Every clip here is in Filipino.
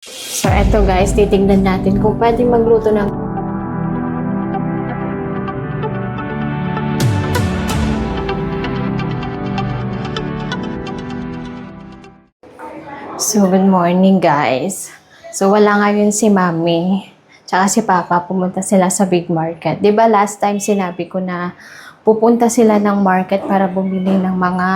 So, eto guys, titignan natin kung pwede magluto ng So, good morning guys. So, wala ngayon si Mami. Tsaka si Papa, pumunta sila sa big market. 'Di ba last time sinabi ko na pupunta sila ng market para bumili ng mga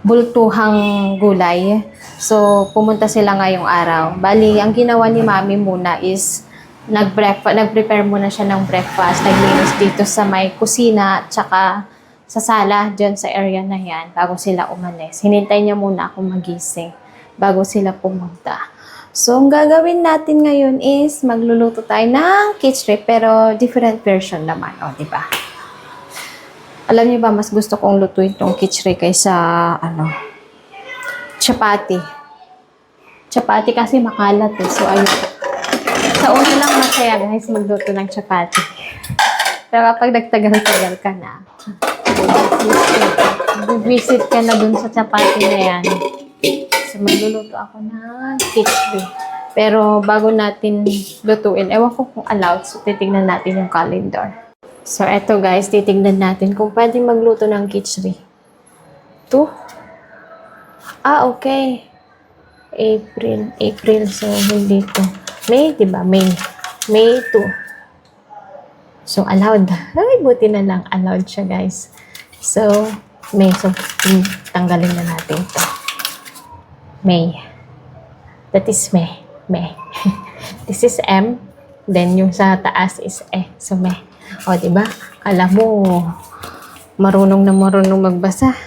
bultuhang gulay. So, pumunta sila ngayong araw. Bali, ang ginawa ni Mami muna is nag-prepare muna siya ng breakfast. Naglinis dito sa may kusina, tsaka sa sala, dyan sa area na yan, bago sila umalis. Hinintay niya muna ako magising bago sila pumunta. So, ang gagawin natin ngayon is magluluto tayo ng khichdi, pero different version naman. O, diba? Alam niyo ba, mas gusto kong lutuin tong khichdi kaysa, chapati. Chapati kasi makalat eh. So, ayun. Sa una lang masaya, guys, magluto ng chapati. Pero kapag nagtagal-tagal ka na, visit ka na dun sa chapati na yan. So, magluluto ako ng khichdi. Pero bago natin lutuin, ewan ko kung allowed. So, titignan natin yung calendar. So, eto guys, titignan natin kung pwede magluto ng khichdi. 2? Okay. April. So, hindi to. May, diba? May 2. So, allowed. Ay, buti na lang. Allowed siya, guys. So, May. So, tanggalin na natin to. May. That is May. This is M. Then, yung sa taas is E. So, May. O, diba? Alam mo, marunong magbasa.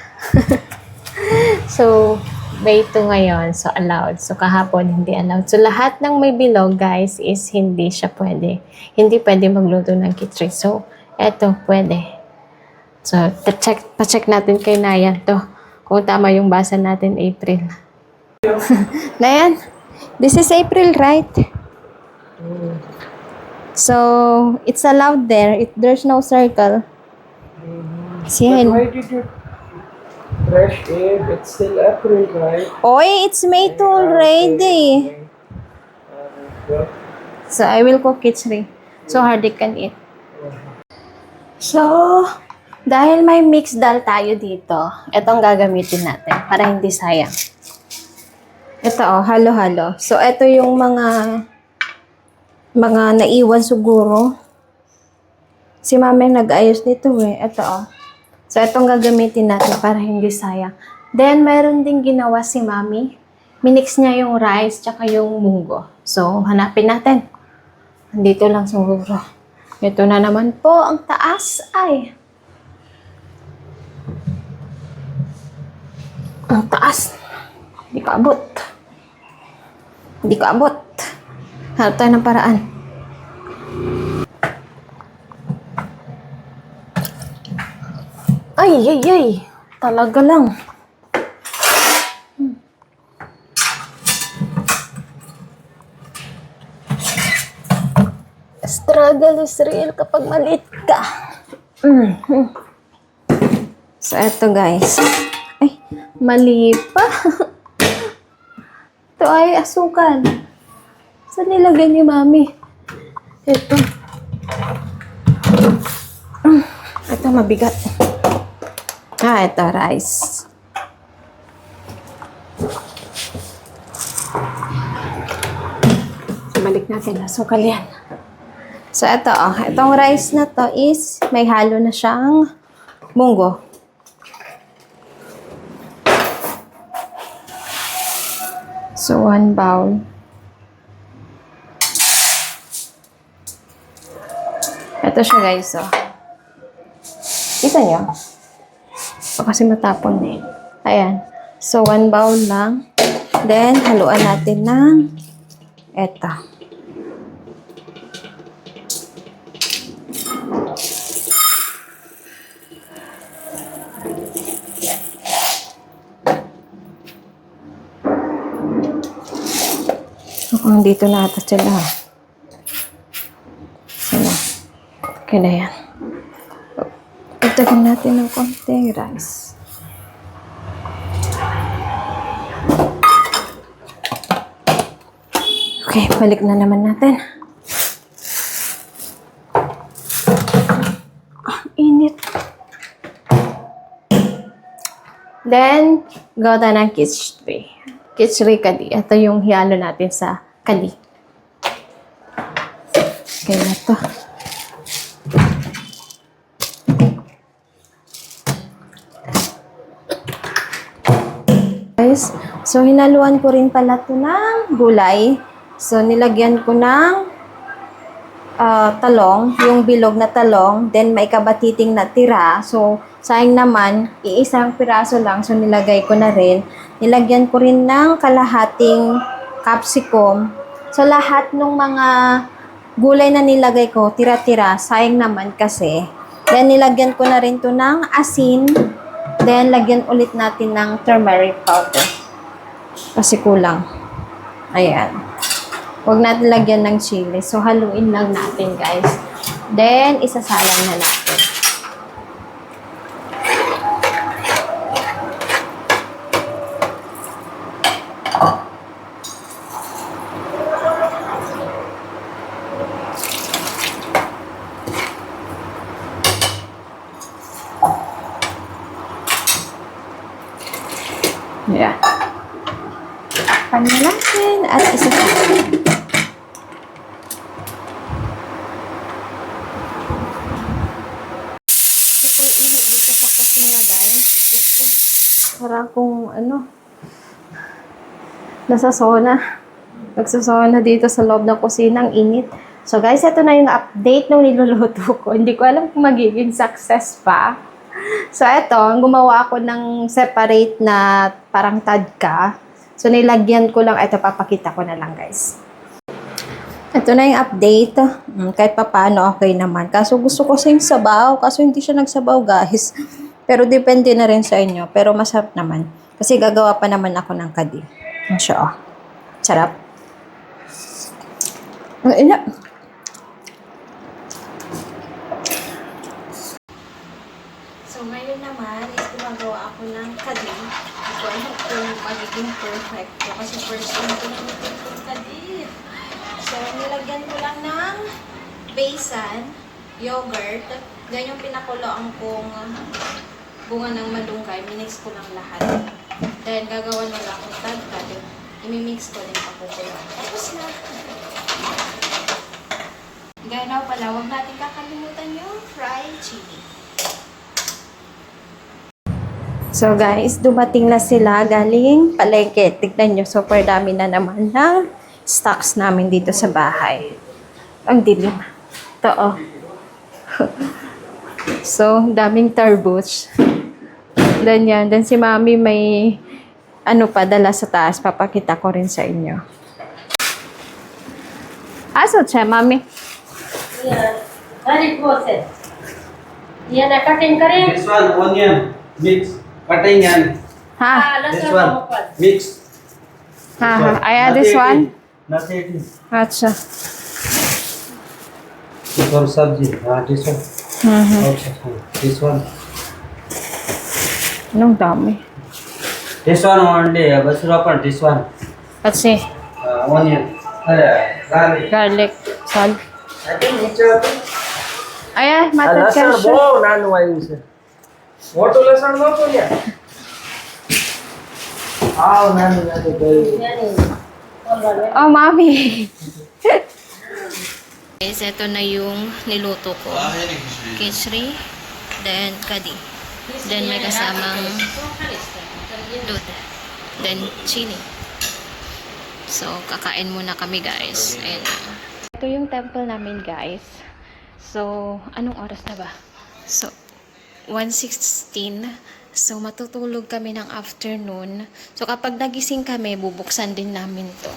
So, May 2 ngayon. So, allowed. So, kahapon, hindi allowed. So, lahat ng may bilog, guys, is hindi siya pwede. Hindi pwede magluto ng khichdi. So, eto, pwede. So, pa-check natin kay Nayan to. Kung tama yung basa natin, April. Nayan, this is April, right? So, it's allowed there. There's no circle. See, But why did you fresh air? It's still April, right? Oy, it's May 2 already. So, I will cook khichdi. So, Hardik can eat. So, dahil may mixed dal tayo dito, itong gagamitin natin para hindi sayang. Ito, halo-halo. So, ito yung mga naiwan siguro. Si Mami nag-ayos nito eh. Ito, So, itong gagamitin natin para hindi sayang. Then, meron din ginawa si Mami. Minix niya yung rice tsaka yung munggo. So, hanapin natin. Andito lang siguro. Ito na naman po ang taas. Ay. Ang taas. Hindi ko abot. Hanap tayo ng paraan. Ay. Talaga lang. Struggle is real kapag maliit ka. So, eto guys. Ay, mali pa. Ito ay asukal. Saan nilagay ni Mami? Ito. Ito mabigat. Ito rice. Balik natin. Asukal yan. So, ito itong rice na to is may halo na siyang munggo. So, 1 bowl. Ito siya guys, Kita nyo? Kasi matapon eh. Ayan. So, 1 bowl lang. Then, haluan natin ng eto. Mukhang dito na ata sila. Okay na yan. Pagdagan natin ng konting rice. Okay, balik na naman natin. Init. Then, gawa tayo ng kitschri. Kitschri kadi. Ito yung hiyalo natin sa kadi. Okay na to. Guys, so hinaluan ko rin pala ito ng gulay. So, nilagyan ko ng talong, yung bilog na talong, then may kabatiting na tira. So, sayang naman, iisang piraso lang, so nilagay ko na rin. Nilagyan ko rin ng kalahating capsicum. So, lahat ng mga gulay na nilagay ko, tira-tira, sayang naman kasi. Then, nilagyan ko na rin to ng asin. Then, lagyan ulit natin ng turmeric powder. Kasi kulang. Ayan. Huwag natin lagyan ng chili. So, haluin lang natin, guys. Then, isasalang na natin. Ayan. Takpan na natin at isasalang. Dito sa kusina, guys. Para kung nasa sauna. Nagsasona dito sa loob ng kusina, ang init. So guys, ito na yung update ng niluluto ko. Hindi ko alam kung magiging success pa. So ito, gumawa ako ng separate na parang tadka. So nilagyan ko lang, ito papakita ko na lang guys. Ito na yung update. Kahit pa paano, okay naman. Kaso gusto ko sa yung sabaw. Kaso hindi siya nagsabaw, guys. Pero depende na rin sa inyo. Pero masarap naman. Kasi gagawa pa naman ako ng kadi. Yan siya, oh. Sarap. Ang ina. So, ngayon naman is gumagawa ako ng kadi. Hindi ko alam kung magiging perfect. Kasi first time ko na yung kadi. So, nilagyan ko lang ng besan, yogurt, then yung pinakuloan kong bunga ng malunggay, minix ko lang lahat. Then, gagawa na lang akong tadka, then imimix ko din pakukuloan. Tapos na. Ganaw pala, huwag natin kakalimutan yung fried chili. So guys, dumating na sila galing palengke. Tignan nyo, super dami na naman ng stocks namin dito sa bahay. Ang dilim. Ito, oh. So, daming tarbush. Then yan. Then si Mami may dala sa taas. Papakita ko rin sa inyo. Aso siya, Mami? Yeah. Very process. Yan na cutting kare. This one, onion, mix, cutting and Ha? this one, mix. Ha? Ayan, this one? Nothing. Acha. This one sabji. This one. Okay. This one. Anong dami? This one only. Basurapan. This one. Kasi, Onion. Garlic. garlic, salt. I think it's a. Ayan, matag ka siya. ನಾನು ವಾಯಿಸ್ ಒಟ್ಟು ಲಸಣ ನೋಡ್ಕೊಳ್ಳಿ ನಾನು Oh, Mami. Guys, ito na yung niluto ko. Kichri, then kadi. Then may kasamang dud. Then chili. So, kakain muna kami guys. Ayan. Ito yung temple namin guys. So, anong oras na ba? So, 1:16. So, matutulog kami ng afternoon. So, kapag nagising kami, bubuksan din namin to.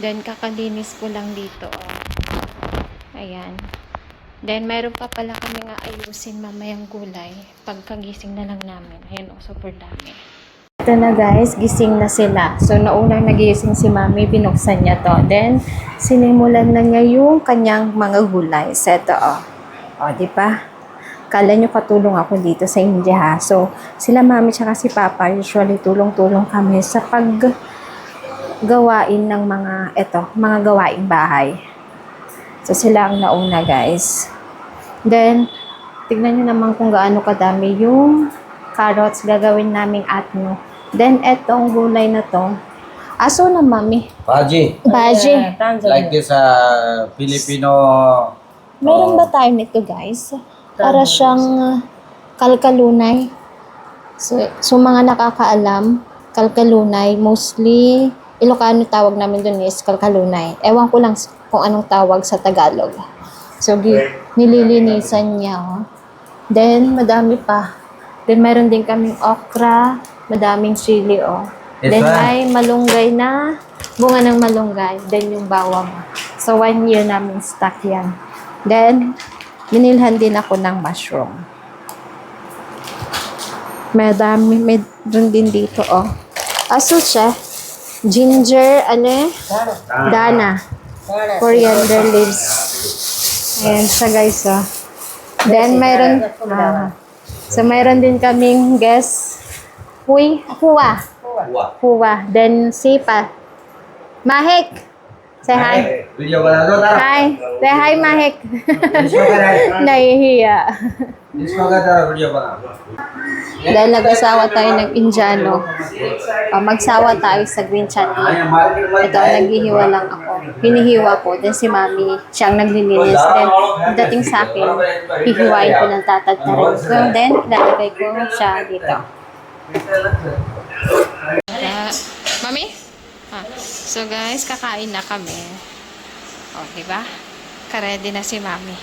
Then, kakalinis ko lang dito. Oh. Ayan. Then, meron pa pala kami nga ayusin mamayang gulay. Pagkagising na lang namin. Ayan, oh, super dami. Ito na guys, gising na sila. So, naunang nagising si Mami, binuksan niya to. Then, sinimulan na niya yung kanyang mga gulay. So, ito, oh. O, di ba? Kala nyo katulong ako dito sa India, ha? So, sila Mami tsaka si Papa, usually tulong-tulong kami sa gawain ng mga gawaing bahay. So, sila ang nauna, guys. Then, tignan nyo naman kung gaano kadami yung carrots gagawin naming atno. Then, etong gulay na to, aso na, mami. Baji. Baji. Like this Filipino. Meron ba tayo nito, guys? Para siyang kalkalunay. So, mga nakakaalam, kalkalunay, mostly, Ilocano tawag namin dun is kalkalunay. Ewan ko lang kung anong tawag sa Tagalog. So, nililinisan niya. Oh. Then, madami pa. Then, meron din kaming okra, madaming chili. Oh. Then, may malunggay na, bunga ng malunggay. Then, yung bawang. So, 1 year namin stock yan. Then, binilhan din ako ng mushroom. Meron din dito, oh. Aso siya. Ginger, dana. Coriander leaves. Ayan siya, guys, oh. Then, mayroon din kaming huwa. Then, sipa. Mahek. Say hi. Video bana do tara. Hi. Say hi, Mahek. Disco ka na. Nahihiya. Disco ka tara video bana. Dahil nag-asawa tayo ng Indiano, magsawa tayo sa green chutney. Ito, naghihiwa lang ako. Hinihiwa ko. Then si Mami, siyang naglilinis. Then, dating sa akin, hihiwain ko ng tatad na rin. So, then, ilalagay ko siya dito. Mami? So guys, kakain na kami. O, diba? Karedy na si Mami.